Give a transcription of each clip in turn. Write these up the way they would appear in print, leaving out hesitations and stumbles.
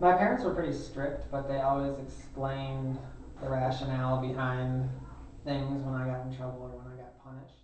My parents were pretty strict, but they always explained the rationale behind things when I got in trouble or when I got punished.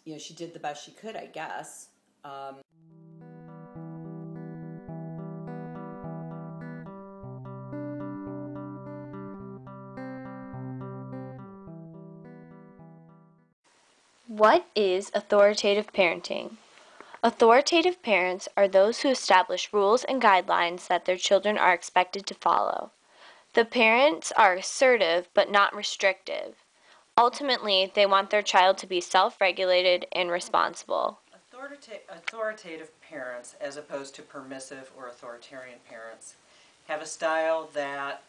You know, she did the best she could, I guess. Um, What is authoritative parenting? Authoritative parents are those who establish rules and guidelines that their children are expected to follow. The parents are assertive but not restrictive. Ultimately, they want their child to be self-regulated and responsible. Authoritative parents, as opposed to permissive or authoritarian parents, have a style that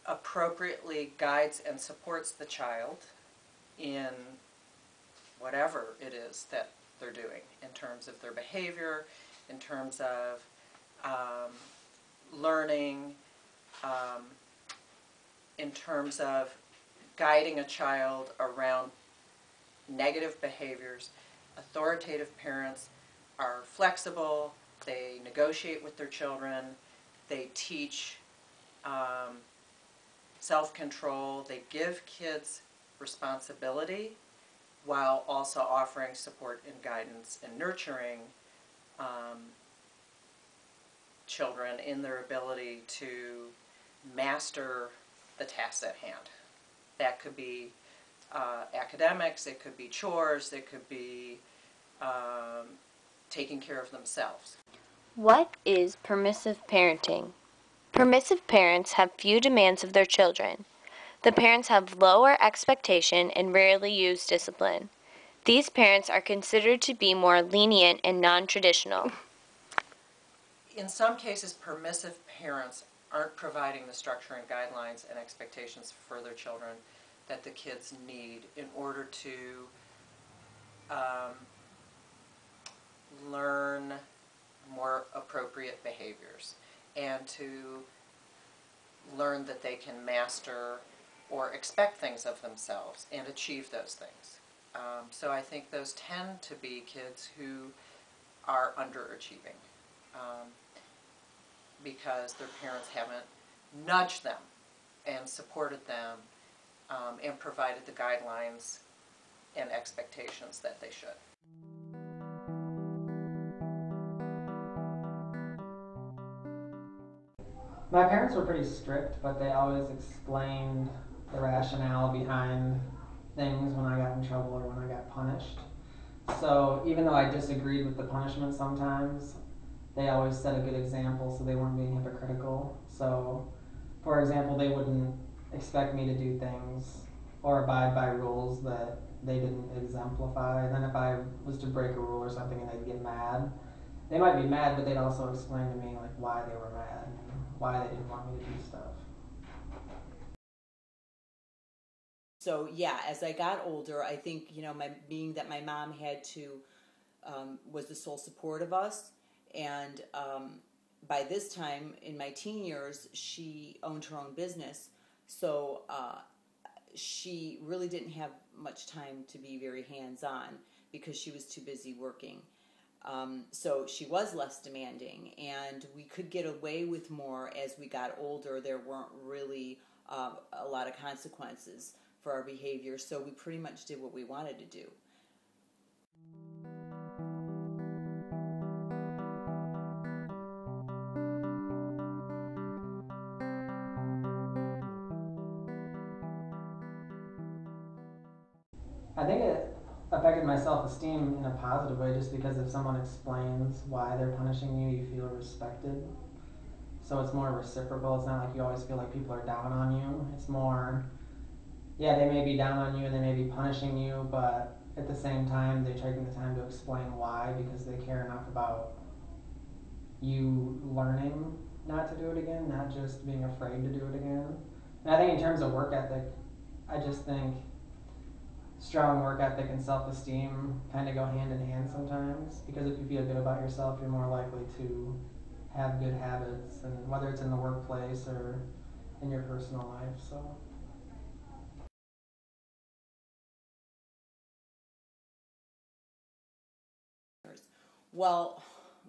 appropriately guides and supports the child in whatever it is that they're doing, in terms of their behavior, in terms of learning, um, in terms of guiding a child around negative behaviors. Authoritative parents are flexible, they negotiate with their children, they teach self-control, they give kids responsibility while also offering support and guidance and nurturing children in their ability to master the tasks at hand. That could be academics, it could be chores, it could be taking care of themselves. What is permissive parenting? Permissive parents have few demands of their children. The parents have lower expectation and rarely use discipline. These parents are considered to be more lenient and non-traditional. In some cases, permissive parents aren't providing the structure and guidelines and expectations for their children that the kids need in order to learn more appropriate behaviors and to learn that they can master or expect things of themselves and achieve those things. So I think those tend to be kids who are underachieving because their parents haven't nudged them and supported them and provided the guidelines and expectations that they should. My parents were pretty strict, but they always explained the rationale behind things when I got in trouble or when I got punished. So even though I disagreed with the punishment sometimes, they always set a good example so they weren't being hypocritical. So, for example, they wouldn't expect me to do things or abide by rules that they didn't exemplify. And then if I was to break a rule or something and they'd get mad, they might be mad, but they'd also explain to me like why they were mad and why they didn't want me to do stuff. So yeah, as I got older, I think, you know, being that my mom had to was the sole support of us, and by this time in my teen years, she owned her own business, so she really didn't have much time to be very hands-on because she was too busy working. So she was less demanding, and we could get away with more as we got older. There weren't really a lot of consequences for our behavior, so we pretty much did what we wanted to do. I think it affected my self-esteem in a positive way just because if someone explains why they're punishing you, you feel respected. So it's more reciprocal. It's not like you always feel like people are down on you. It's more, yeah, they may be down on you and they may be punishing you, but at the same time, they're taking the time to explain why because they care enough about you learning not to do it again, not just being afraid to do it again. And I think in terms of work ethic, I just think strong work ethic and self-esteem kind of go hand in hand sometimes because if you feel good about yourself, you're more likely to have good habits, and whether it's in the workplace or in your personal life. So Well,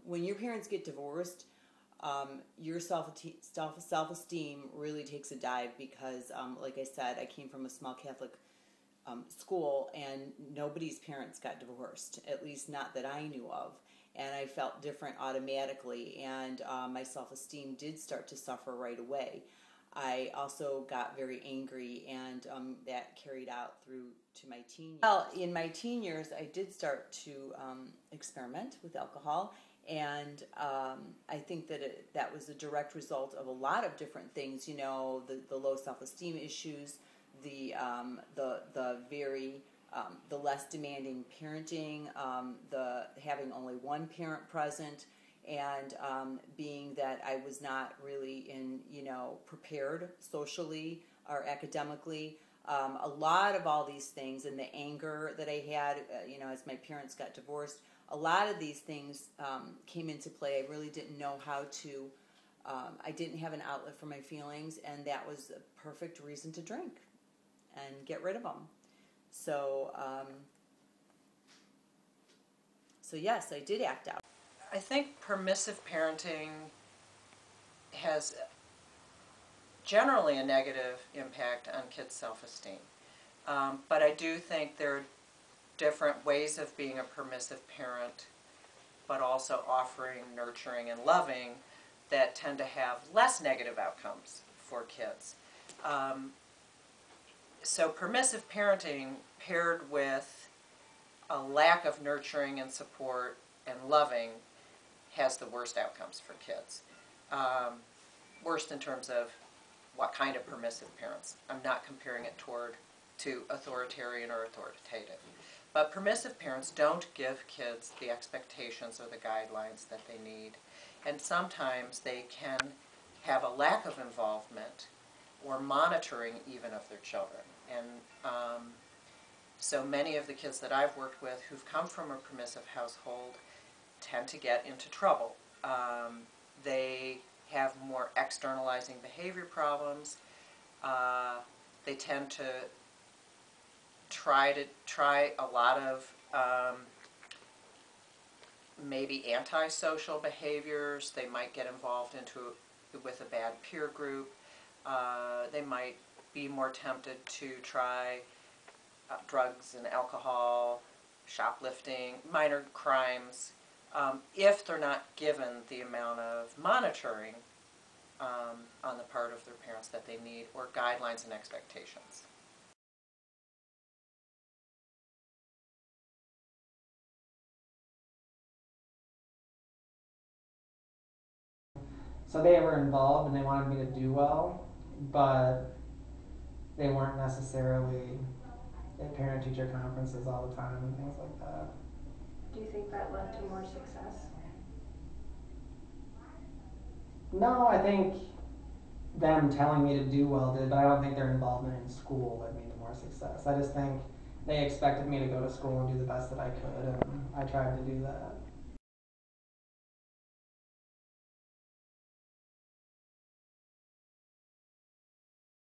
when your parents get divorced, your self-esteem really takes a dive because, like I said, I came from a small Catholic school, and nobody's parents got divorced, at least not that I knew of. And I felt different automatically, and my self-esteem did start to suffer right away. I also got very angry, and that carried out through to my teen years. Well, in my teen years, I did start to experiment with alcohol, and I think that that was a direct result of a lot of different things. You know, the low self-esteem issues, the very the less demanding parenting, the having only one parent present, and being that I was not really prepared socially or academically. A lot of all these things, and the anger that I had, as my parents got divorced, a lot of these things came into play. I really didn't know how to. I didn't have an outlet for my feelings, and that was a perfect reason to drink and get rid of them. So, so yes, I did act out. I think permissive parenting has generally a negative impact on kids' self-esteem. But I do think there are different ways of being a permissive parent, but also offering nurturing and loving that tend to have less negative outcomes for kids. So permissive parenting paired with a lack of nurturing and support and loving has the worst outcomes for kids. Worst in terms of what kind of permissive parents. I'm not comparing it to authoritarian or authoritative. But permissive parents don't give kids the expectations or the guidelines that they need. And sometimes they can have a lack of involvement or monitoring even of their children. And so many of the kids that I've worked with who've come from a permissive household tend to get into trouble. They have more externalizing behavior problems. They tend to try a lot of maybe antisocial behaviors. They might get involved with a bad peer group. They might be more tempted to try drugs and alcohol, shoplifting, minor crimes, if they're not given the amount of monitoring on the part of their parents that they need, or guidelines and expectations. So they were involved and they wanted me to do well, but they weren't necessarily at parent-teacher conferences all the time and things like that. Do you think that led to more success? No, I think them telling me to do well did, but I don't think their involvement in school led me to more success. I just think they expected me to go to school and do the best that I could, and I tried to do that.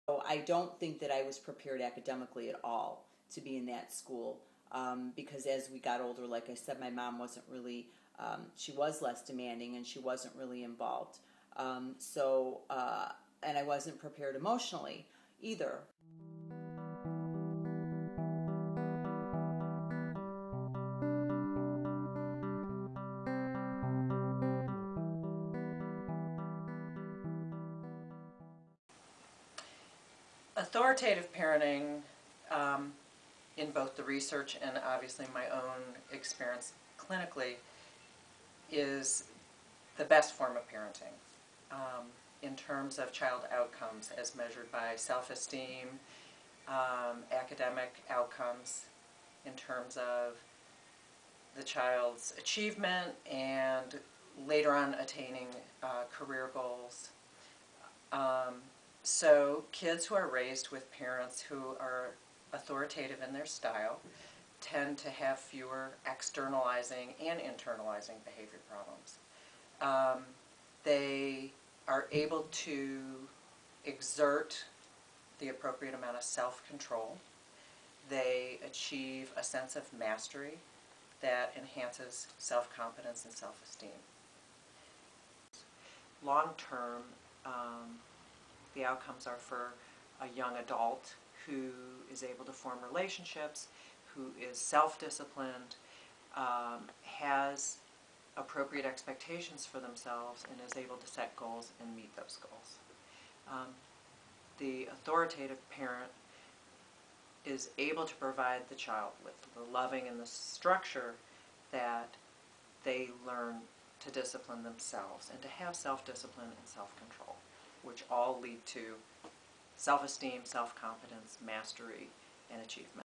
So I don't think that I was prepared academically at all to be in that school, because as we got older, like I said, my mom wasn't really, she was less demanding and she wasn't really involved. And I wasn't prepared emotionally either. Authoritative parenting, in both the research and obviously my own experience clinically, is the best form of parenting in terms of child outcomes as measured by self-esteem, academic outcomes, in terms of the child's achievement and later on attaining career goals. So kids who are raised with parents who are authoritative in their style tend to have fewer externalizing and internalizing behavior problems. They are able to exert the appropriate amount of self-control. They achieve a sense of mastery that enhances self-confidence and self-esteem. long term, the outcomes are for a young adult who is able to form relationships, who is self-disciplined, has appropriate expectations for themselves, and is able to set goals and meet those goals. The authoritative parent is able to provide the child with the loving and the structure that they learn to discipline themselves and to have self-discipline and self-control, which all lead to self-esteem, self-confidence, mastery, and achievement.